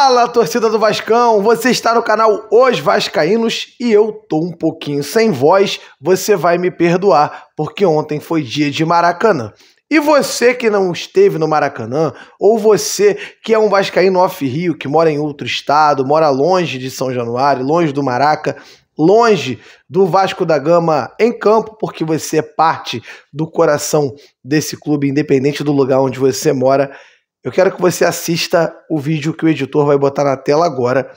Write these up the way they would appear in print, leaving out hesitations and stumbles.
Fala, torcida do Vascão! Você está no canal Os Vascaínos e eu tô um pouquinho sem voz, você vai me perdoar, porque ontem foi dia de Maracanã. E você que não esteve no Maracanã, ou você que é um vascaíno off-Rio, que mora em outro estado, mora longe de São Januário, longe do Maraca, longe do Vasco da Gama em campo, porque você é parte do coração desse clube, independente do lugar onde você mora, eu quero que você assista o vídeo que o editor vai botar na tela agora.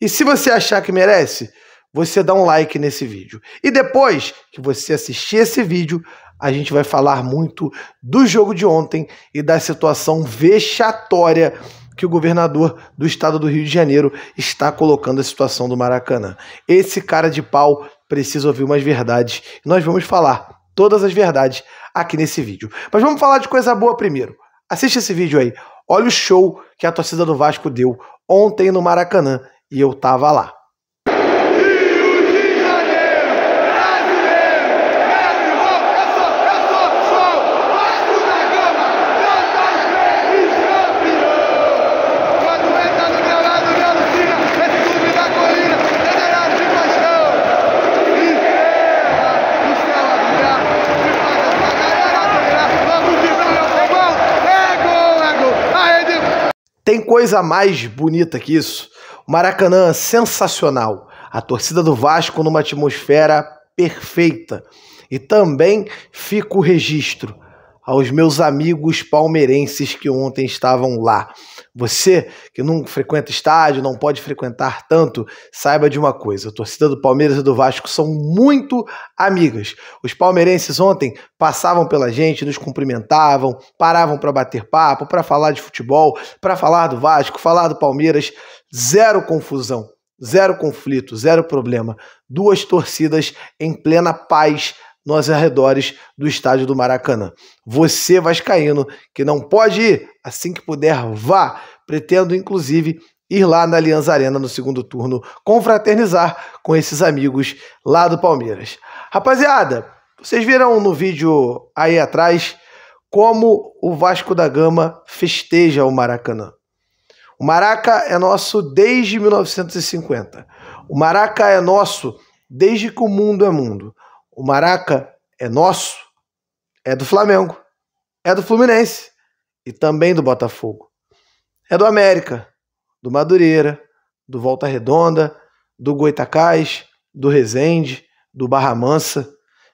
E se você achar que merece, você dá um like nesse vídeo. E depois que você assistir esse vídeo, a gente vai falar muito do jogo de ontem e da situação vexatória que o governador do estado do Rio de Janeiro está colocando a situação do Maracanã. Esse cara de pau precisa ouvir umas verdades. E nós vamos falar todas as verdades aqui nesse vídeo. Mas vamos falar de coisa boa primeiro. Assiste esse vídeo aí. Olha o show que a torcida do Vasco deu ontem no Maracanã e eu tava lá. Tem coisa mais bonita que isso? O Maracanã sensacional. A torcida do Vasco numa atmosfera perfeita. E também fica o registro aos meus amigos palmeirenses que ontem estavam lá. Você que não frequenta estádio, não pode frequentar tanto, saiba de uma coisa, a torcida do Palmeiras e do Vasco são muito amigas. Os palmeirenses ontem passavam pela gente, nos cumprimentavam, paravam para bater papo, para falar de futebol, para falar do Vasco, falar do Palmeiras. Zero confusão, zero conflito, zero problema. Duas torcidas em plena paz nos arredores do estádio do Maracanã. Você, vascaíno, que não pode ir, assim que puder, vá. Pretendo, inclusive, ir lá na Allianz Arena no segundo turno, confraternizar com esses amigos lá do Palmeiras. Rapaziada, vocês viram no vídeo aí atrás como o Vasco da Gama festeja o Maracanã. O Maraca é nosso desde 1950. O Maraca é nosso desde que o mundo é mundo. O Maraca é nosso, é do Flamengo, é do Fluminense e também do Botafogo. É do América, do Madureira, do Volta Redonda, do Goitacás, do Resende, do Barra Mansa,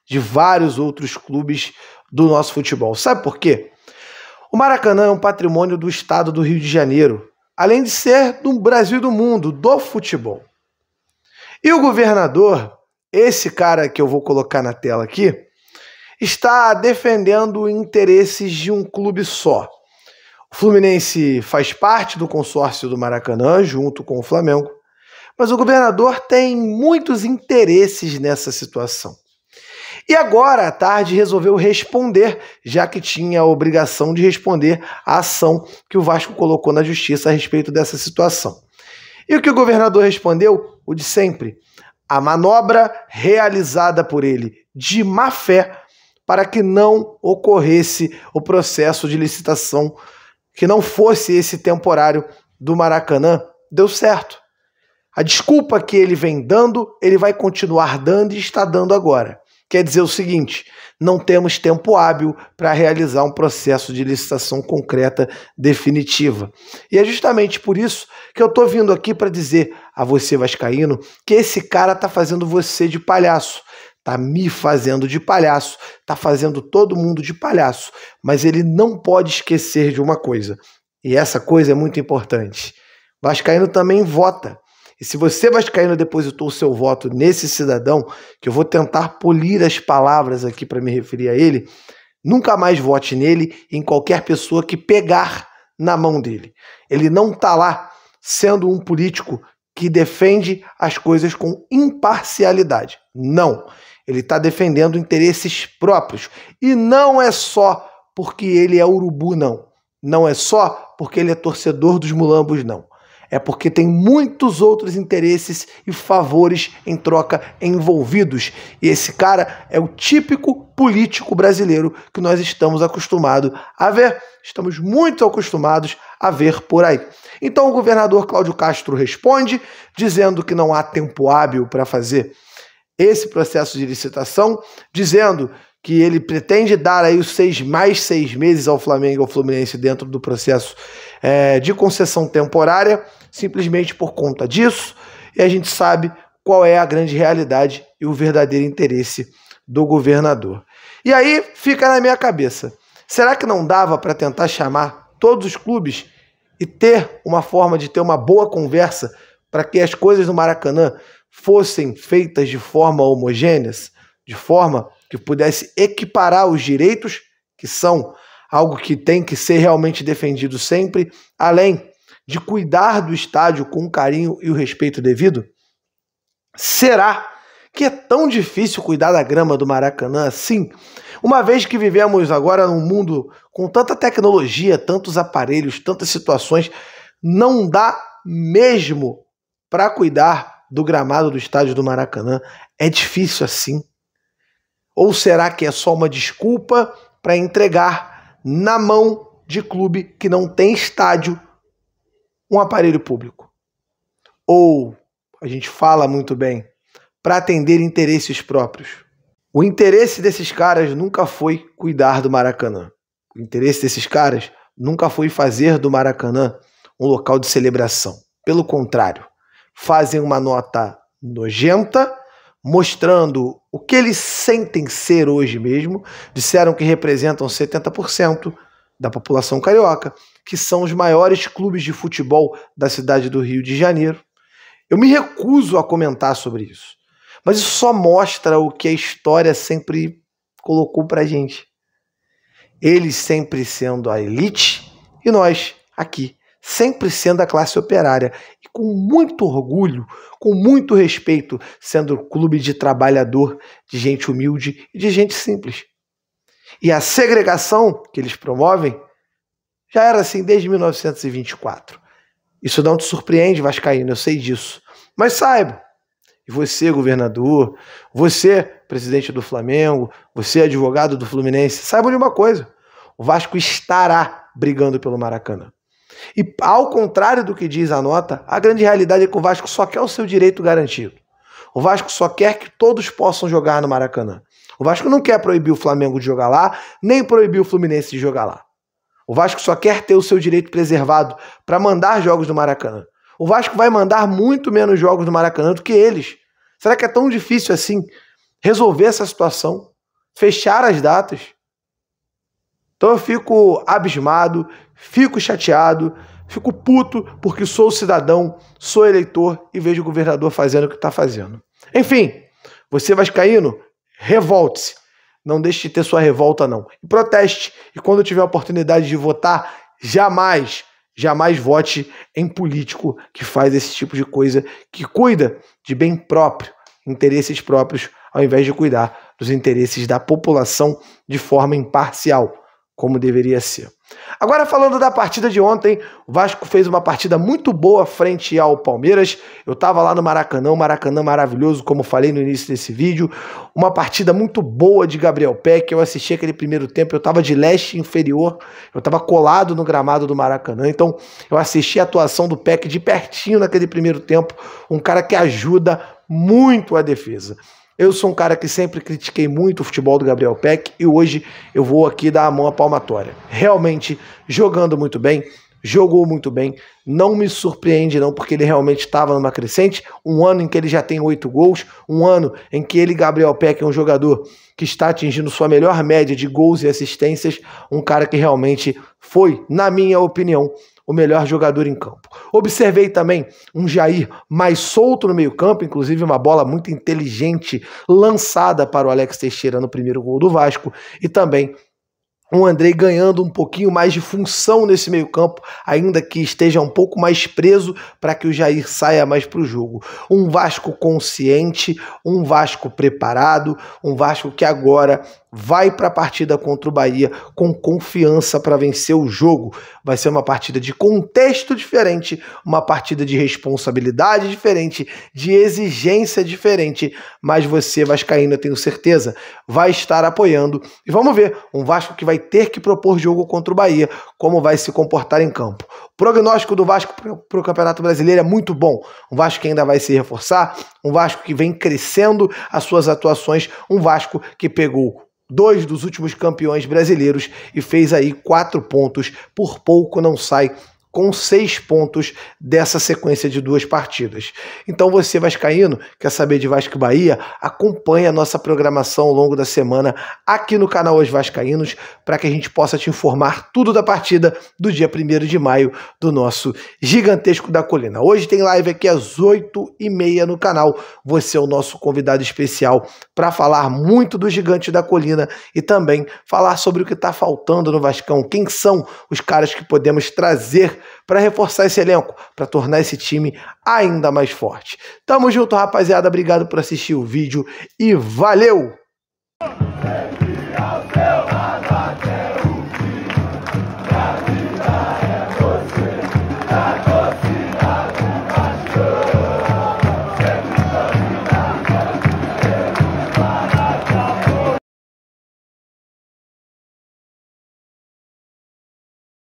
de vários outros clubes do nosso futebol. Sabe por quê? O Maracanã é um patrimônio do estado do Rio de Janeiro, além de ser do Brasil e do mundo, do futebol. E o governador, esse cara que eu vou colocar na tela aqui, está defendendo interesses de um clube só. O Fluminense faz parte do consórcio do Maracanã, junto com o Flamengo, mas o governador tem muitos interesses nessa situação. E agora, à tarde, resolveu responder, já que tinha a obrigação de responder à ação que o Vasco colocou na justiça a respeito dessa situação. E o que o governador respondeu? O de sempre. A manobra realizada por ele de má fé para que não ocorresse o processo de licitação, que não fosse esse temporário do Maracanã, deu certo. A desculpa que ele vem dando, ele vai continuar dando e está dando agora. Quer dizer o seguinte, não temos tempo hábil para realizar um processo de licitação concreta definitiva. E é justamente por isso que eu estou vindo aqui para dizer a você, vascaíno, que esse cara está fazendo você de palhaço. Está me fazendo de palhaço, está fazendo todo mundo de palhaço. Mas ele não pode esquecer de uma coisa. E essa coisa é muito importante. Vascaíno também vota. E se você, vascaíno, depositou o seu voto nesse cidadão, que eu vou tentar polir as palavras aqui para me referir a ele, nunca mais vote nele em qualquer pessoa que pegar na mão dele. Ele não está lá sendo um político que defende as coisas com imparcialidade. Não. Ele está defendendo interesses próprios. E não é só porque ele é urubu, não. Não é só porque ele é torcedor dos mulambos, não. é porque tem muitos outros interesses e favores em troca envolvidos. E esse cara é o típico político brasileiro que nós estamos acostumados a ver. Estamos muito acostumados a ver por aí. Então o governador Cláudio Castro responde, dizendo que não há tempo hábil para fazer esse processo de licitação, dizendo que ele pretende dar aí os mais 6 meses ao Flamengo e ao Fluminense dentro do processo de concessão temporária, simplesmente por conta disso, e a gente sabe qual é a grande realidade e o verdadeiro interesse do governador. E aí fica na minha cabeça, será que não dava para tentar chamar todos os clubes e ter uma forma de ter uma boa conversa para que as coisas no Maracanã fossem feitas de forma homogênea, de forma que pudesse equiparar os direitos, que são algo que tem que ser realmente defendido sempre, além de cuidar do estádio com o carinho e o respeito devido? Será que é tão difícil cuidar da grama do Maracanã assim? Uma vez que vivemos agora num mundo com tanta tecnologia, tantos aparelhos, tantas situações, não dá mesmo para cuidar do gramado do estádio do Maracanã? É difícil assim? Ou será que é só uma desculpa para entregar na mão de clube que não tem estádio um aparelho público? Ou, a gente fala muito bem, para atender interesses próprios? O interesse desses caras nunca foi cuidar do Maracanã. O interesse desses caras nunca foi fazer do Maracanã um local de celebração. Pelo contrário, fazem uma nota nojenta, mostrando o que eles sentem ser hoje mesmo. Disseram que representam 70% da população carioca, que são os maiores clubes de futebol da cidade do Rio de Janeiro. Eu me recuso a comentar sobre isso, mas isso só mostra o que a história sempre colocou pra gente. Eles sempre sendo a elite e nós aqui sempre sendo a classe operária, e com muito orgulho, com muito respeito, sendo clube de trabalhador, de gente humilde e de gente simples. E a segregação que eles promovem já era assim desde 1924. Isso não te surpreende, vascaíno, eu sei disso. Mas saiba, e você, governador, você, presidente do Flamengo, você, advogado do Fluminense, saibam de uma coisa: o Vasco estará brigando pelo Maracanã. E ao contrário do que diz a nota, a grande realidade é que o Vasco só quer o seu direito garantido. O Vasco só quer que todos possam jogar no Maracanã. O Vasco não quer proibir o Flamengo de jogar lá, nem proibir o Fluminense de jogar lá. O Vasco só quer ter o seu direito preservado para mandar jogos do Maracanã. O Vasco vai mandar muito menos jogos do Maracanã do que eles. Será que é tão difícil assim resolver essa situação? Fechar as datas? Então eu fico abismado, fico chateado, fico puto porque sou cidadão, sou eleitor e vejo o governador fazendo o que está fazendo. Enfim, você vascaíno, revolte-se. Não deixe de ter sua revolta, não. E proteste. E quando tiver a oportunidade de votar, jamais vote em político que faz esse tipo de coisa, que cuida de bem próprio, interesses próprios, ao invés de cuidar dos interesses da população de forma imparcial, como deveria ser. Agora, falando da partida de ontem, o Vasco fez uma partida muito boa frente ao Palmeiras. Eu estava lá no Maracanã, um Maracanã maravilhoso, como falei no início desse vídeo. Uma partida muito boa de Gabriel Peck. Eu assisti aquele primeiro tempo, eu estava de leste inferior, eu estava colado no gramado do Maracanã. Então, eu assisti a atuação do Peck de pertinho naquele primeiro tempo. Um cara que ajuda muito a defesa. Eu sou um cara que sempre critiquei muito o futebol do Gabriel Peck e hoje eu vou aqui dar a mão à palmatória. Realmente jogando muito bem, jogou muito bem, não me surpreende não, porque ele realmente estava numa crescente, um ano em que ele já tem 8 gols, um ano em que ele, Gabriel Peck, é um jogador que está atingindo sua melhor média de gols e assistências, um cara que realmente foi, na minha opinião, o melhor jogador em campo. Observei também um Jair mais solto no meio-campo, inclusive uma bola muito inteligente lançada para o Alex Teixeira no primeiro gol do Vasco, e também um Andrei ganhando um pouquinho mais de função nesse meio-campo, ainda que esteja um pouco mais preso para que o Jair saia mais para o jogo. Um Vasco consciente, um Vasco preparado, um Vasco que agora vai para a partida contra o Bahia com confiança para vencer o jogo. Vai ser uma partida de contexto diferente, uma partida de responsabilidade diferente, de exigência diferente, mas você, vascaíno, eu tenho certeza, vai estar apoiando. E vamos ver, um Vasco que vai ter que propor jogo contra o Bahia, como vai se comportar em campo. O prognóstico do Vasco para o Campeonato Brasileiro é muito bom. Um Vasco que ainda vai se reforçar, um Vasco que vem crescendo as suas atuações, um Vasco que pegou 2 dos últimos campeões brasileiros e fez aí 4 pontos, por pouco não sai com 6 pontos dessa sequência de 2 partidas. Então você, vascaíno, quer saber de Vasco e Bahia? Acompanhe a nossa programação ao longo da semana aqui no canal Os Vascaínos, para que a gente possa te informar tudo da partida do dia 1º de maio do nosso Gigantesco da Colina. Hoje tem live aqui às 8h30 no canal. Você é o nosso convidado especial para falar muito do Gigante da Colina e também falar sobre o que está faltando no Vascão, quem são os caras que podemos trazer para reforçar esse elenco, para tornar esse time ainda mais forte. Tamo junto, rapaziada. Obrigado por assistir o vídeo e valeu!